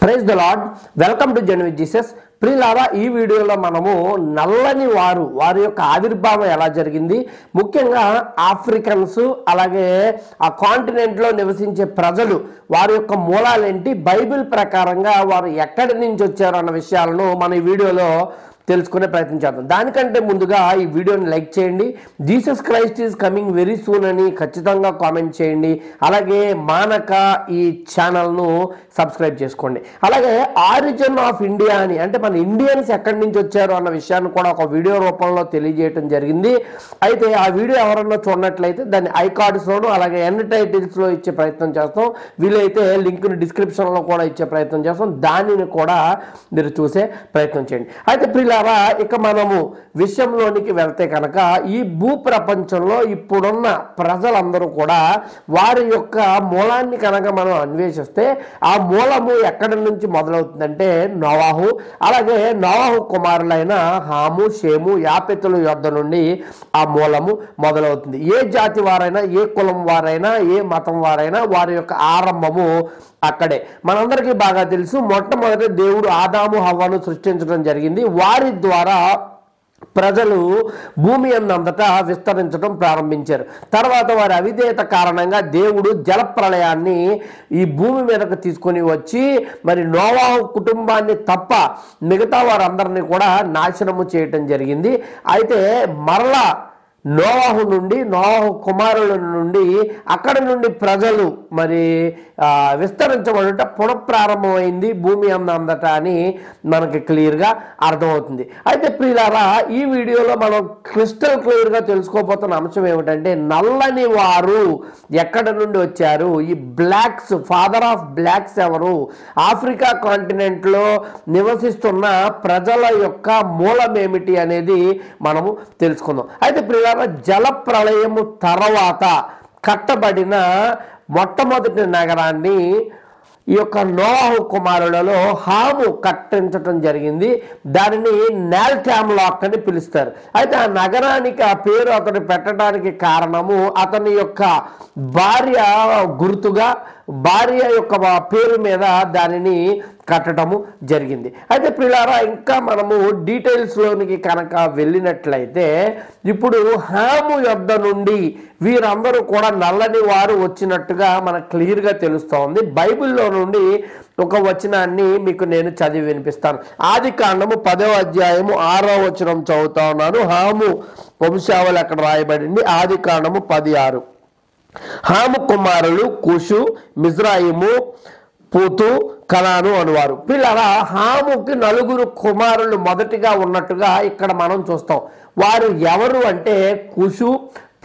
Praise the lord. Welcome to journey with Jesus. ప్రియులారా, ఈ వీడియోలో మనము నల్లని వారి యొక్క ఆవిర్భావం ఎలా జరిగింది, ముఖ్యంగా ఆఫ్రికన్స్ అలాగే ఆ కాంటినెంట్లో నివసించే ప్రజలు వారి యొక్క మూలాలేంటి, బైబిల్ ప్రకారంగా వారు ఎక్కడి నుంచి వచ్చారు అన్న విషయాలను మన ఈ వీడియోలో తెలుసుకునే ప్రయత్నం చేద్దాం. దానికంటే ముందుగా ఈ వీడియోని లైక్ చేయండి. Jesus Christ is coming very soon అని ఖచ్చితంగా కామెంట్ చేయండి. అలాగే మానక ఈ ఛానల్ను సబ్స్క్రైబ్ చేసుకోండి. అలాగే ఆరిజిన్ ఆఫ్ ఇండియా అని, అంటే మన ఇండియన్స్ ఎక్కడి నుంచి వచ్చారు అన్న విషయాన్ని కూడా ఒక వీడియో రూపంలో తెలియజేయడం జరిగింది. అయితే ఆ వీడియో ఎవరన్నా చూడనట్లయితే దాన్ని ఐకార్డ్స్లోను అలాగే ఎండ్ టైటిల్స్లో ఇచ్చే ప్రయత్నం చేస్తాం. వీలైతే లింక్ని డిస్క్రిప్షన్లో కూడా ఇచ్చే ప్రయత్నం చేస్తాం. దానిని కూడా మీరు చూసే ప్రయత్నం చేయండి. అయితే ప్రియులారా, ఇక మనము విషయంలోనికి వెళ్తే కనుక ఈ భూ ప్రపంచంలో ఇప్పుడున్న ప్రజలందరూ కూడా వారి యొక్క మూలాన్ని కనుక మనం అన్వేషిస్తే ఆ మూలము ఎక్కడి నుంచి మొదలవుతుందంటే నోవాహు, అలాగే నోవాహు కుమారులైన హాము, షేము, యాపెతుల యొద్ద నుండి ఆ మూలము మొదలవుతుంది. ఏ జాతి వారైనా, ఏ కులం వారైనా, ఏ మతం వారైనా వారి యొక్క ఆరంభము అక్కడే. మనందరికీ బాగా తెలుసు, మొట్టమొదటి దేవుడు ఆదాము హవ్వను సృష్టించడం జరిగింది. వారి ద్వారా ప్రజలు భూమి అంతటా విస్తరించడం ప్రారంభించారు. తర్వాత వారి అవిధేయత కారణంగా దేవుడు జలప్రళయాన్ని ఈ భూమి మీదకు తీసుకొని వచ్చి మరి నోవాహు కుటుంబాన్ని తప్ప మిగతా వారందరినీ కూడా నాశనము చేయటం జరిగింది. అయితే మరలా నోవాహు నుండి, నోవాహు కుమారుల నుండి, అక్కడి నుండి ప్రజలు మరి విస్తరించబడుట పునఃప్రారంభమైంది భూమి అంతటా అని మనకి క్లియర్గా అర్థమవుతుంది. అయితే ప్రియులారా, ఈ వీడియోలో మనం క్రిస్టల్ క్లియర్గా తెలుసుకోబోతున్న అంశం ఏమిటంటే నల్లని వారు ఎక్కడి నుండి వచ్చారు, ఈ బ్లాక్స్, ఫాదర్ ఆఫ్ బ్లాక్స్ ఎవరు, ఆఫ్రికా కాంటినెంట్లో నివసిస్తున్న ప్రజల యొక్క మూలం ఏమిటి అనేది మనము తెలుసుకుందాం. అయితే ప్రియులారా, జల ప్రళయము తర్వాత కట్టబడిన మొట్టమొదటి నగరాన్ని ఈ యొక్క నోవాహు కుమారులలో హాము కట్టించటం జరిగింది. దానిని నాల్టామ్లాక్ అని పిలుస్తారు. అయితే ఆ నగరానికి ఆ పేరు అతను పెట్టడానికి కారణము అతని యొక్క భార్య గుర్తుగా, భార్య యొక్క పేరు మీద దానిని కట్టడము జరిగింది. అయితే ప్రియులారా, ఇంకా మనము డీటెయిల్స్లోనికి కనుక వెళ్ళినట్లయితే ఇప్పుడు హాము యొద్ద నుండి వీరందరూ కూడా నల్లని వారు వచ్చినట్టుగా మనకు క్లియర్గా తెలుస్తోంది. బైబిల్లో నుండి ఒక వచనాన్ని మీకు నేను చదివి వినిపిస్తాను. ఆది కాండము 10వ అధ్యాయము 6వ వచనం చదువుతా ఉన్నాను. హాము వంశావళి అక్కడ రాయబడింది. ఆది కాండము 10:6. హాము కుమారులు కుషు, మిజ్రాయిము, పూతు, కనాను అనువారు. పిల్లరా, హాముకి 4 కుమారులు మొదటిగా ఉన్నట్టుగా ఇక్కడ మనం చూస్తాం. వారు ఎవరు అంటే కుషు,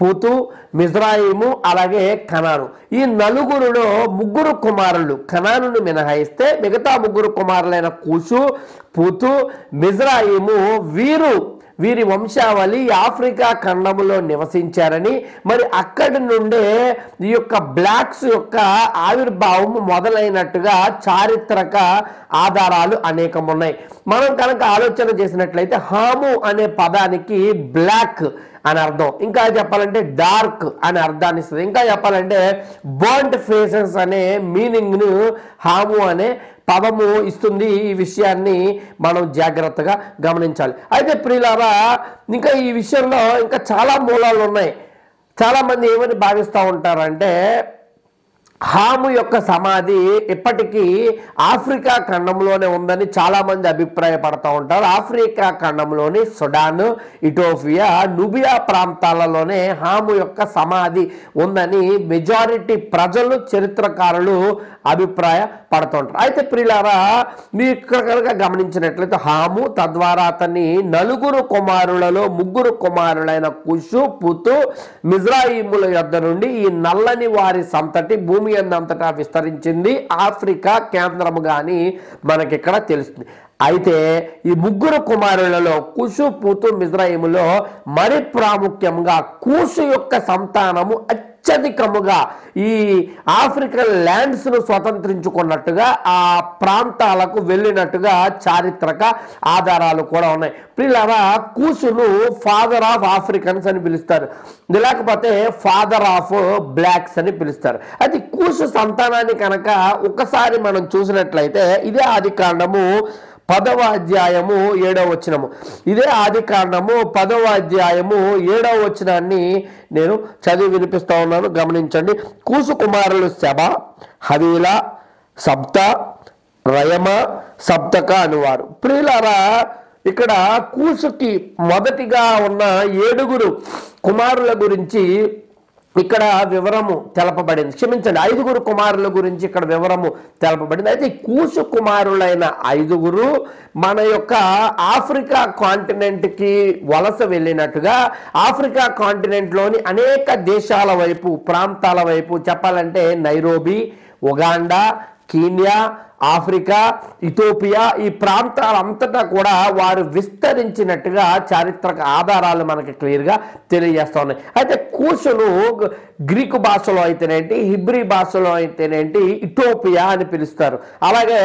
పూతు, మిజ్రాయిము అలాగే కనాను. ఈ 4లో 3 కుమారులు, కనానును మినహాయిస్తే మిగతా 3 కుమారులైన కుషు, పూతు, మిజ్రాయిము వీరి వంశావళి ఆఫ్రికా ఖండములో నివసించారని, మరి అక్కడి నుండే ఈ యొక్క బ్లాక్స్ యొక్క ఆవిర్భావం మొదలైనట్టుగా చారిత్రక ఆధారాలు అనేకం ఉన్నాయి. మనం కనుక ఆలోచన చేసినట్లయితే హాము అనే పదానికి బ్లాక్ అని అర్థం, ఇంకా చెప్పాలంటే డార్క్ అని అర్థాన్ని ఇస్తుంది, ఇంకా చెప్పాలంటే బర్న్డ్ ఫేసెస్ అనే మీనింగ్ను హాము అనే పదము ఇస్తుంది. ఈ విషయాన్ని మనం జాగ్రత్తగా గమనించాలి. అయితే ప్రియులారా, ఇంకా ఈ విషయంలో ఇంకా చాలా మూలాలు ఉన్నాయి. చాలామంది ఏమని భావిస్తూ ఉంటారంటే హాము యొక్క సమాధి ఇప్పటికీ ఆఫ్రికా ఖండంలోనే ఉందని చాలామంది అభిప్రాయపడుతూ ఉంటారు. ఆఫ్రికా ఖండంలోని సుడాన్, ఇథియోపియా, నుబియా ప్రాంతాలలోనే హాము యొక్క సమాధి ఉందని మెజారిటీ ప్రజలు, చరిత్రకారులు అభిప్రాయపడుతూ ఉంటారు. అయితే ప్రియులారా, మీరు ఇక్కడ కనుక గమనించినట్లయితే హాము తద్వారా అతని 4 కుమారులలో 3 కుమారులైన కుషు, పూతు, మిజ్రాయిముల యొద్ద నుండి ఈ నల్లని వారి సంతతి భూమి అంతటా విస్తరించింది. ఆఫ్రికా కేంద్రముగా అని మనకి ఇక్కడ తెలుస్తుంది. అయితే ఈ 3 కుమారులలో కుషు, పూతు, మిజ్రాయిములో మరి ప్రాముఖ్యంగా కూషు యొక్క సంతానము అత్యధికముగా ఈ ఆఫ్రికన్ ల్యాండ్స్ను స్వతంత్రించుకున్నట్టుగా ఆ ప్రాంతాలకు వెళ్ళినట్టుగా చారిత్రక ఆధారాలు కూడా ఉన్నాయి. ప్రియులారా, కూసును ఫాదర్ ఆఫ్ ఆఫ్రికన్స్ అని పిలుస్తారు, లేకపోతే ఫాదర్ ఆఫ్ బ్లాక్స్ అని పిలుస్తారు. అది కూసు సంతానాన్ని కనుక ఒకసారి మనం చూసినట్లయితే ఇదే ఆదికాండము 10వ అధ్యాయము 7వ వచనము, ఇదే ఆదికాండము 10వ అధ్యాయము 7వ వచనాన్ని నేను చదివి వినిపిస్తా ఉన్నాను, గమనించండి. కూసు కుమారులు శబ, హవీలా, సబ్త, రయమ, సప్తక అనువారు. ప్రియులారా, ఇక్కడ కూసుకి మొదటిగా ఉన్న 7 కుమారుల గురించి ఇక్కడ వివరము తెలపబడింది. క్షమించండి, 5 కుమారుల గురించి ఇక్కడ వివరము తెలపబడింది. అయితే కూసు కుమారులైన 5 మన యొక్క ఆఫ్రికా కాంటినెంట్కి వలస వెళ్ళినట్టుగా ఆఫ్రికా కాంటినెంట్లోని అనేక దేశాల వైపు, ప్రాంతాల వైపు, చెప్పాలంటే నైరోబి, ఉగాండా, కీన్యా, ఆఫ్రికా, ఇథోపియా, ఈ ప్రాంతాలంతటా కూడా వారు విస్తరించినట్టుగా చారిత్రక ఆధారాలు మనకి క్లియర్గా తెలియజేస్తూ ఉన్నాయి. అయితే కూసును గ్రీకు భాషలో అయితేనేంటి, హిబ్రీ భాషలో అయితేనేంటి ఇథోపియా అని పిలుస్తారు. అలాగే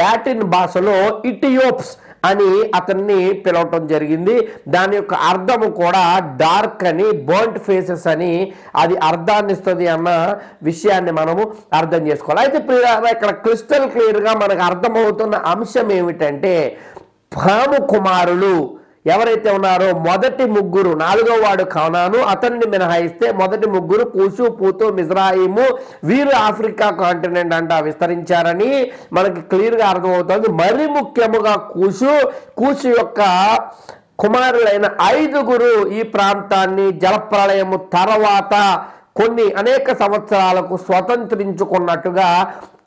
లాటిన్ భాషలో ఇథియోప్స్ అని అతన్ని పిలవటం జరిగింది. దాని యొక్క అర్థము కూడా డార్క్ అని, బర్న్ట్ ఫేసెస్ అని అది అర్థాన్ని ఇస్తుంది అన్న విషయాన్ని మనము అర్థం చేసుకోవాలి. అయితే ఇక్కడ క్రిస్టల్ క్లియర్గా మనకు అర్థమవుతున్న అంశం ఏమిటంటే, హాము కుమారులు ఎవరైతే ఉన్నారో మొదటి 3, 4వ వాడు కానాను, అతన్ని మినహాయిస్తే మొదటి 3 కూషు, పూతు, మిజ్రాయిము, వీరు ఆఫ్రికా కాంటినెంట్ అంట విస్తరించారని మనకి క్లియర్గా అర్థమవుతుంది. మరి ముఖ్యముగా కూషు యొక్క కుమారులైన 5 ఈ ప్రాంతాన్ని జలప్రళయము తర్వాత అనేక సంవత్సరాలకు స్వతంత్రించుకున్నట్టుగా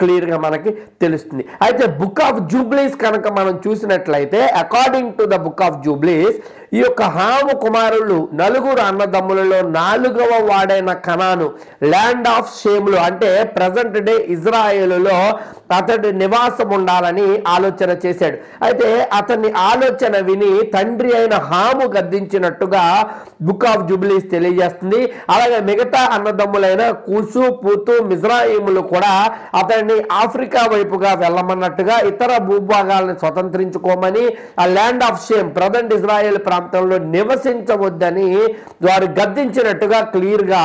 క్లియర్గా మనకి తెలుస్తుంది. అయితే బుక్ ఆఫ్ జూబ్లీస్ కనుక మనం చూసినట్లయితే, according to the book of Jubilees, ఈ యొక్క హాము కుమారులు 4 అన్నదమ్ములలో 4వ వాడైన కనాను, ల్యాండ్ ఆఫ్ షేములు అంటే ప్రజెంట్ డే ఇజ్రాయేలులో అతడి నివాసం ఉండాలని ఆలోచన చేశాడు. అయితే అతని ఆలోచన విని తండ్రి అయిన హాము గద్దించినట్టుగా బుక్ ఆఫ్ జూబ్లీస్ తెలియజేస్తుంది. అలాగే మిగతా అన్నదమ్ములైన కూషు, పూతు, మిజ్రాయిములు కూడా అతన్ని ఆఫ్రికా వైపుగా వెళ్ళమన్నట్టుగా, ఇతర భూభాగాలను స్వతంత్రించుకోమని, ఆ land of shame present Israel ప్రాంతంలో నివసించవద్దని వారు గద్దించినట్టుగా క్లియర్గా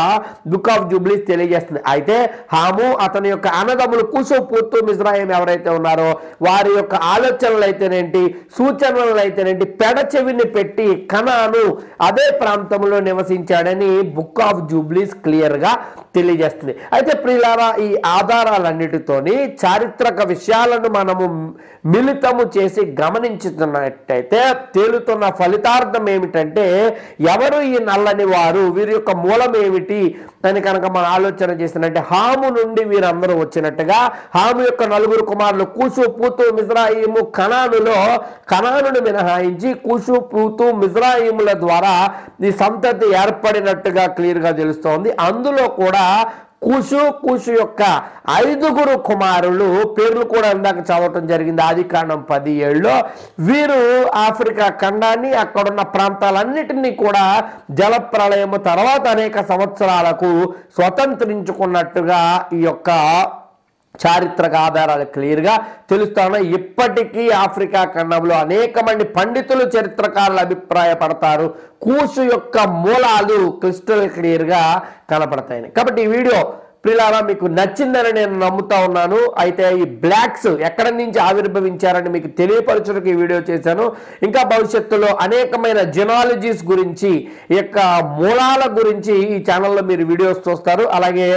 బుక్ ఆఫ్ జూబ్లీస్ తెలియజేస్తుంది. అయితే హాము అతని యొక్క అన్నదమ్ములు కూషు, పూతు, మిజ్రాయిం ఎవరైతే ఉన్నారో వారి యొక్క ఆలోచనలు అయితేనేంటి, సూచనలు అయితేనేంటి, పెడచెవిని పెట్టి కనాను అదే ప్రాంతంలో నివసించాడని బుక్ ఆఫ్ జూబ్లీస్ క్లియర్గా తెలియజేస్తుంది. అయితే ప్రియులారా, ఈ ఆధారాలన్నిటితోని చారిత్రక విషయాలను మనము మిళితము చేసి గమనించుతున్నట్టయితే తేలుతున్న ఫలితార్థం ఏమిటంటే, ఎవరు ఈ నల్లని వారు, వీరి యొక్క మూలం ఏమిటి అని కనుక మనం ఆలోచన చేసినట్టే హాము నుండి వీరందరూ వచ్చినట్టుగా, హాము యొక్క 4 కుమారులు కూషు, పూతు, మిజ్రాయిము, కనానును మినహాయించి కూషు, పూతు, మిజ్రాయిముల ద్వారా ఈ సంతతి ఏర్పడినట్టుగా క్లియర్గా తెలుస్తోంది. అందులో కూడా కూషు యొక్క 5 కుమారులు పేర్లు కూడా ఇందాక చదవటం జరిగింది ఆదికాండం 17లో. వీరు ఆఫ్రికా ఖండాన్ని, అక్కడున్న ప్రాంతాలన్నిటినీ కూడా జలప్రళయము తర్వాత అనేక సంవత్సరాలకు స్వతంత్రించుకున్నట్టుగా ఈ యొక్క చారిత్రక ఆధారాలు క్లియర్గా తెలుస్తున్నాయి. ఇప్పటికీ ఆఫ్రికా ఖండంలో అనేక మంది పండితులు, చరిత్రకారులు అభిప్రాయపడతారు కూషు యొక్క మూలాలు క్రిస్టల్ క్లియర్గా కనపడతాయి. కాబట్టి ఈ వీడియో ప్రియులారా మీకు నచ్చిందని నేను నమ్ముతా ఉన్నాను. అయితే ఈ బ్లాక్స్ ఎక్కడి నుంచి ఆవిర్భవించారని మీకు తెలియపరచడానికి ఈ వీడియో చేశాను. ఇంకా భవిష్యత్తులో అనేకమైన జినాలజీస్ గురించి, ఈ యొక్క మూలాల గురించి ఈ ఛానల్లో మీరు వీడియోస్ చూస్తారు. అలాగే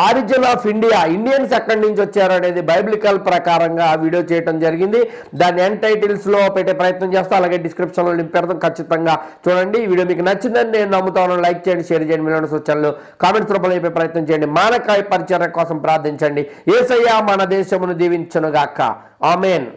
ఆరిజిన్ ఆఫ్ ఇండియన్స్ ఎక్కడి నుంచి వచ్చారు అనేది బైబిలికల్ ప్రకారంగా వీడియో చేయడం జరిగింది. దాన్ని ఎండ్ టైటిల్స్లో పెట్టే ప్రయత్నం చేస్తాను, అలాగే డిస్క్రిప్షన్లో లింక్ పెడతాం, ఖచ్చితంగా చూడండి. ఈ వీడియో మీకు నచ్చిందని నేను నమ్ముతాను. లైక్ చేయండి, షేర్ చేయండి, మీ సూచనలు కామెంట్స్ రూపంలో చెప్పే ప్రయత్నం చేయండి. మానకాయ పరిచర్య కోసం ప్రార్థించండి. యేసయ్య మన దేశమును దీవించునుగాక. ఆమేన్.